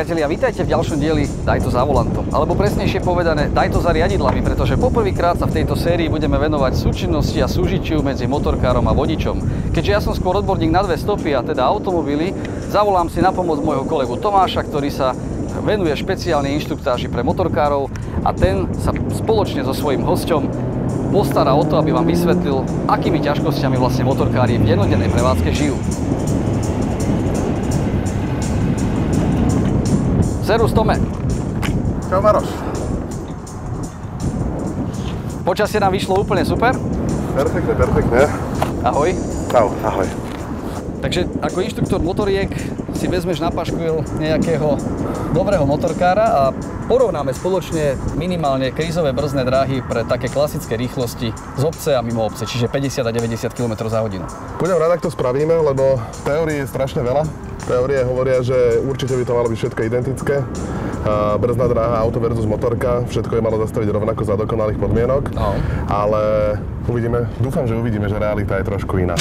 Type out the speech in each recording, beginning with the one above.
Priatelia, vítajte v ďalšom dieli Daj to za volantom. Alebo presnejšie povedané, daj to za riadidlami, pretože poprvýkrát sa v tejto sérii budeme venovať súčinnosti a súžitiu medzi motorkárom a vodičom. Keďže ja som skôr odborník na dve stopy, a teda automobily, zavolám si na pomoc môjho kolegu Tomáša, ktorý sa venuje špeciálnej inštruktáži pre motorkárov a ten sa spoločne so svojím hosťom postará o to, aby vám vysvetlil, akými ťažkosťami vlastne motorkári v dennodennej prevádzke žijú. Servus, Tome. Čau, Maroš. Počasie nám vyšlo úplne super. Perfektne, perfektne. Ahoj. Čau, ahoj. Takže ako inštruktor motoriek si vezmeš na paškuil nejakého dobrého motorkára a porovnáme spoločne minimálne krízové brzdné dráhy pre také klasické rýchlosti z obce a mimo obce, čiže 50 a 90 km za hodinu. Budem rád, ak to spravíme, lebo teórie je strašne veľa. Teórie hovoria, že určite by to malo byť všetko identické. Brzdná dráha, auto versus motorka, všetko je malo zastaviť rovnako za dokonalých podmienok. No. Ale uvidíme, dúfam, že uvidíme, že realita je trošku iná.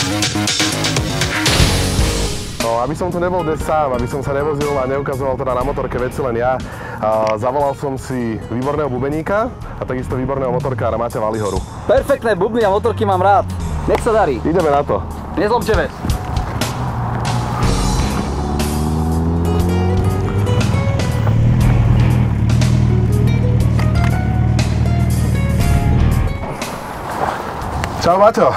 No, aby som tu nebol dnes sám, aby som sa nevozil a neukazoval teda na motorke veci len ja, zavolal som si výborného bubeníka a takisto výborného motorkára Maťa Valihoru. Perfektné bubny a motorky mám rád. Nech sa darí. Ideme na to. Nezlomte vec. Čau, Maťo.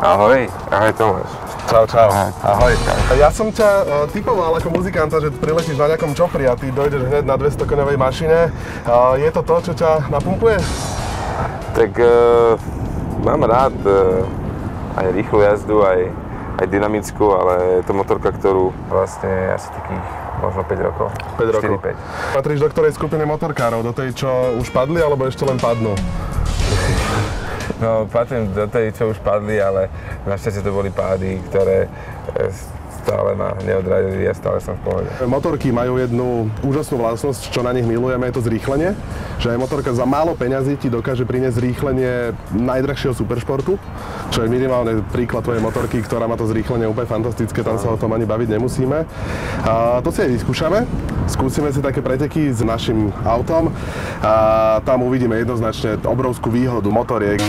Ahoj, ahoj Tomáš. Čau, čau. Ahoj. Ja som ťa typoval ako muzikanta, že priletíš na nejakom čopri a ty dojdeš hneď na 200-koňovej mašine. Je to to, čo ťa napumpuje? Tak mám rád aj rýchlu jazdu, aj dynamickú, ale je to motorka, ktorú vlastne asi takých možno 5 rokov. 5 rokov. 4-5. Patríš do ktorej skupiny motorkárov? Do tej, čo už padli, alebo ešte len padnú? No, patrím do tej, čo už padli, ale našťastie to boli pády, ktoré stále ma neodradili a stále som v pohode. Motorky majú jednu úžasnú vlastnosť, čo na nich milujeme, je to zrýchlenie. Že aj motorka za málo peňazí ti dokáže priniesť zrýchlenie najdrahšieho superšportu, čo je minimálne príklad tvojej motorky, ktorá má to zrýchlenie úplne fantastické, tam sa o tom ani baviť nemusíme. A to si aj vyskúšame. Skúsime si také preteky s našim autom a tam uvidíme jednoznačne obrovskú výhodu motoriek.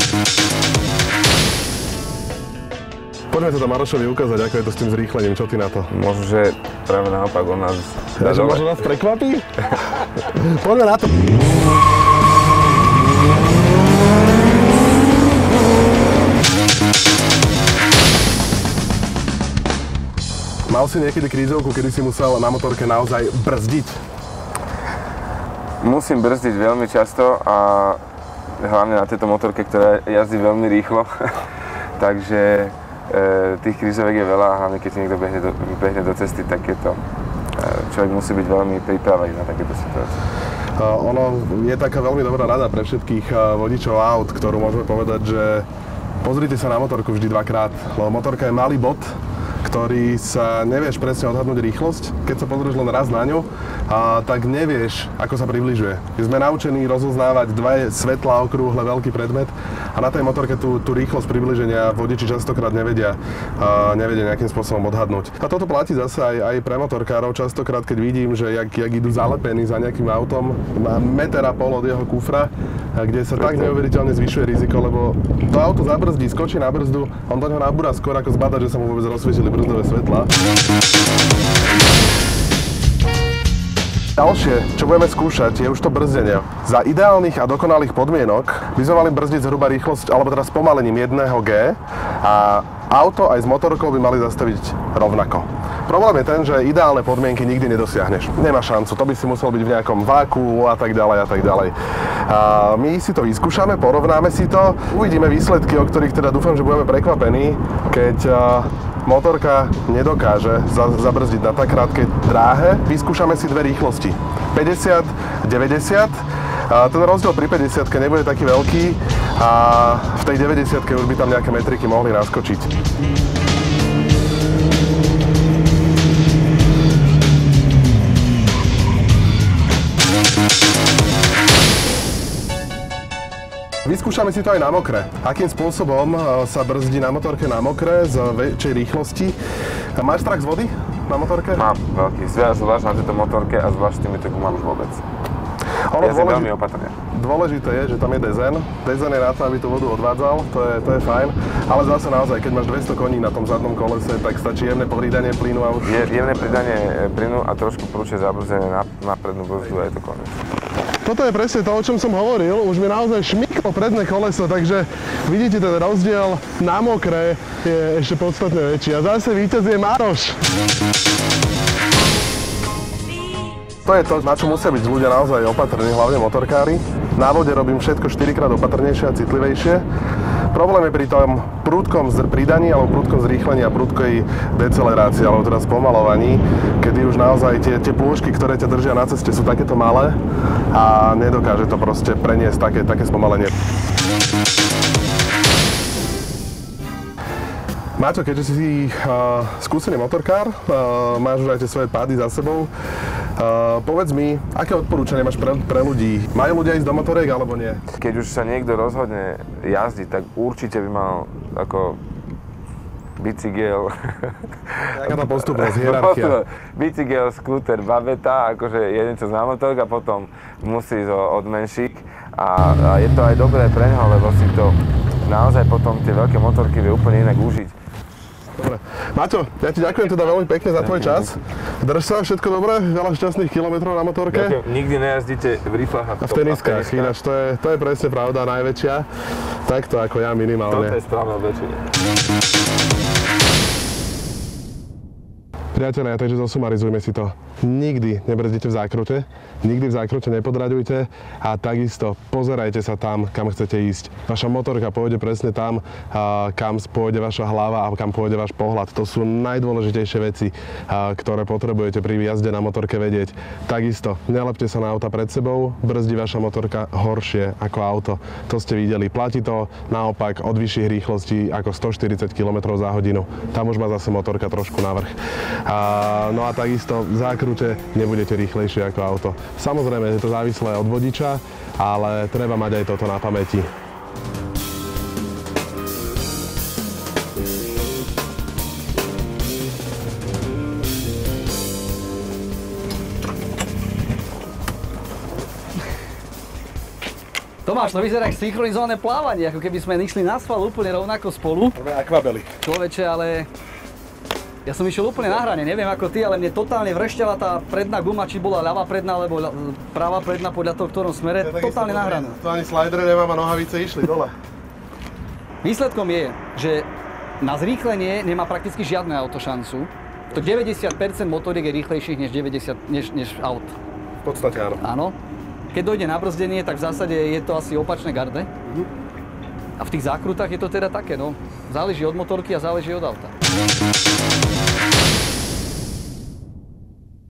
Poďme sa to Marošovi ukázať, ako je to s tým zrýchlením, čo ty na to? Možno, že práve naopak on nás dá dole. Možno nás prekvapí? Poďme na to! Mal si niekedy krízovku, kedy si musel na motorke naozaj brzdiť? Musím brzdiť veľmi často a hlavne na tejto motorke, ktorá jazdí veľmi rýchlo. Takže tých krízovek je veľa a hlavne keď niekto behne do cesty, tak je to, človek musí byť veľmi pripravený na takéto situácie. Ono je taká veľmi dobrá rada pre všetkých vodičov aut, ktorú môžeme povedať, že pozrite sa na motorku vždy dvakrát, lebo motorka je malý bod, ktorý sa nevieš presne odhadnúť rýchlosť. Keď sa pozrieš len raz na ňu, tak nevieš, ako sa približuje. My sme naučení rozoznávať dva svetlá, okrúhle, veľký predmet a na tej motorke tú rýchlosť približenia vodiči častokrát nevedia nejakým spôsobom odhadnúť. A toto platí zase aj pre motorkárov. Častokrát, keď vidím, že jak idú zalepení za nejakým autom, má 1,5 metra od jeho kufra, kde sa tak neuveriteľne zvyšuje riziko, lebo to auto zabrzdí, skočí na brzdu, on do ňoho nabúra skôr ako zbada, že sa mu vôbec rozsvietili brzdové svetlá. Ďalšie, čo budeme skúšať, je už to brzdenie. Za ideálnych a dokonalých podmienok by sme mali brzdiť zhruba rýchlosť, alebo teda spomalením 1G a auto aj s motorkou by mali zastaviť rovnako. Problém je ten, že ideálne podmienky nikdy nedosiahneš. Nemá šancu, to by si musel byť v nejakom váku a tak ďalej a tak ďalej. A my si to vyskúšame, porovnáme si to, uvidíme výsledky, o ktorých teda dúfam, že budeme prekvapení, keď motorka nedokáže zabrzdiť na tak krátkej dráhe. Vyskúšame si dve rýchlosti. 50, 90. Ten rozdiel pri 50 nebude taký veľký a v tej 90 už by tam nejaké metriky mohli naskočiť. Vyskúšame si to aj na mokre. Akým spôsobom sa brzdí na motorke na mokre z väčšej rýchlosti. Máš strach z vody? na motorke? Mám veľký sviaž, zvlášť na tejto motorke a zvlášť s týmito gumami vôbec. Jazdím veľmi opatrne. Dôležité je, že tam je dezen. Dezen je na to, aby tú vodu odvádzal, to je fajn. Ale zase naozaj, keď máš 200 koní na tom zadnom kolese, tak stačí jemné pridanie plynu a už... Jemné pridanie plynu a trošku prúčie zabrzdenie na prednú brzdu a je to koniec. Toto je presne to, o čom som hovoril. Už mi naozaj šmyklo predné koleso, takže vidíte, ten rozdiel na mokré je ešte podstatne väčší. A zase víťaz je Maroš. To je to, na čo musia byť ľudia naozaj opatrní, hlavne motorkári. Na vode robím všetko 4-krát opatrnejšie a citlivejšie. Problém je pri tom prudkom pridaní alebo prudkom zrýchlení a prudkej decelerácii, alebo teda spomalovaní, kedy už naozaj tie plôžky, ktoré ťa držia na ceste, sú takéto malé a nedokáže to proste preniesť také spomalenie. Maťo, keďže si skúsený motorkár, máš už aj tie svoje pády za sebou, povedz mi, aké odporúčanie máš pre ľudí? Majú ľudia ísť do motoriek alebo nie? Keď už sa niekto rozhodne jazdiť, tak určite by mal ako bicykel. Jaká tá postupnosť, hierarchia? Bicykel, skúter, babeta, akože jeden čas na motork a potom musí ísť od menšík. A je to aj dobré pre ňoho, lebo si to naozaj potom tie veľké motorky vie úplne inak užiť. Dobre. Maťo, ja ti ďakujem teda veľmi pekne za tvoj čas. Drž sa, všetko dobré, veľa šťastných kilometrov na motorke. Ďakujem. Nikdy nejazdíte v riflách a v teniskách, ináč to je presne pravda, najväčšia. Takto ako ja minimálne. Toto je správne oblečenie. Priatelia, takže zosumarizujme si to. Nikdy nebrzdite v zákrute, nikdy v zákrute nepodraďujte a takisto pozerajte sa tam, kam chcete ísť. Vaša motorka pôjde presne tam, kam pôjde vaša hlava a kam pôjde váš pohľad. To sú najdôležitejšie veci, ktoré potrebujete pri jazde na motorke vedieť. Takisto, nelepte sa na auta pred sebou, brzdí vaša motorka horšie ako auto. To ste videli. Platí to naopak od vyšších rýchlostí ako 140 km za hodinu. Tam už má zase motorka trošku navrch. No a takisto v zákrute nebudete rýchlejšie ako auto. Samozrejme, je to závislé od vodiča, ale treba mať aj toto na pamäti. Tomáš, to vyzerá ako synchronizované plávanie, ako keby sme išli na schvál úplne rovnako spolu. Akvabely. Človeče, ale ja som išiel úplne na hrane, neviem ako ty, ale mne totálne vrešťala tá predná guma, či bola ľavá predná, alebo pravá predná podľa toho, v ktorom smere, totálne na hranu. To ani slidery nemám a nohavice išli dole. Výsledkom je, že na zrýchlenie nemá prakticky žiadne auto šancu. To 90% motoriek je rýchlejších než aut. V podstate áno. Áno. Keď dojde na brzdenie, tak v zásade je to asi opačné garde. A v tých zákrutách je to teda také, no. Záleží od motorky a záleží od auta.